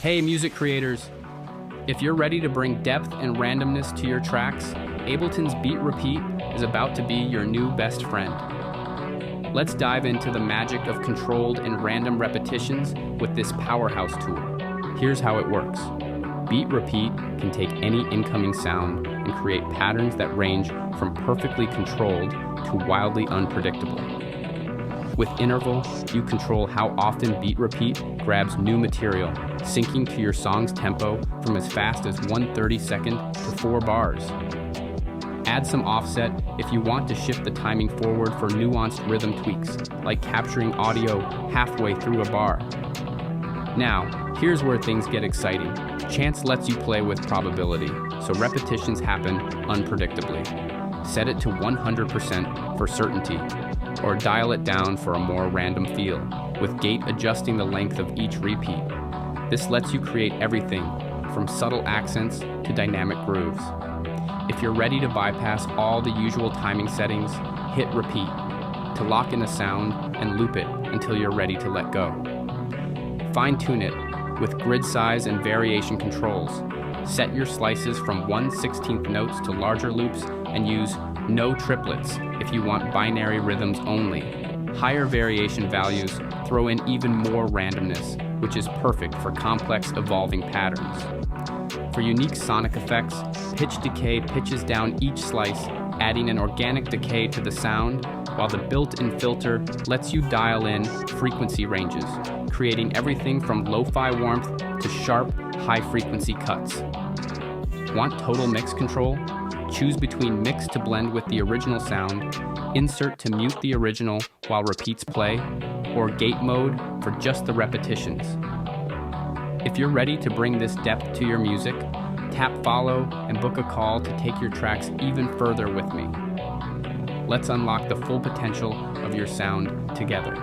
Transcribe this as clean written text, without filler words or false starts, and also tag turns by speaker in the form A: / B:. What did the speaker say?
A: Hey, music creators! If you're ready to bring depth and randomness to your tracks, Ableton's Beat Repeat is about to be your new best friend. Let's dive into the magic of controlled and random repetitions with this powerhouse tool. Here's how it works. Beat Repeat can take any incoming sound and create patterns that range from perfectly controlled to wildly unpredictable. With Interval, you control how often Beat Repeat grabs new material, syncing to your song's tempo from as fast as 1/32 to 4 bars. Add some offset if you want to shift the timing forward for nuanced rhythm tweaks, like capturing audio halfway through a bar. Now, here's where things get exciting. Chance lets you play with probability, so repetitions happen unpredictably. Set it to 100% for certainty, or dial it down for a more random feel, with gate adjusting the length of each repeat. This lets you create everything from subtle accents to dynamic grooves. If you're ready to bypass all the usual timing settings, hit repeat to lock in a sound and loop it until you're ready to let go. Fine-tune it with grid size and variation controls. Set your slices from 1/16 notes to larger loops and use no triplets if you want binary rhythms only. Higher variation values throw in even more randomness, which is perfect for complex evolving patterns. For unique sonic effects, Pitch Decay pitches down each slice, adding an organic decay to the sound, while the built-in filter lets you dial in frequency ranges, creating everything from lo-fi warmth to sharp, high-frequency cuts. Want total mix control? Choose between mix to blend with the original sound, insert to mute the original while repeats play, or gate mode for just the repetitions. If you're ready to bring this depth to your music, tap follow and book a call to take your tracks even further with me. Let's unlock the full potential of your sound together.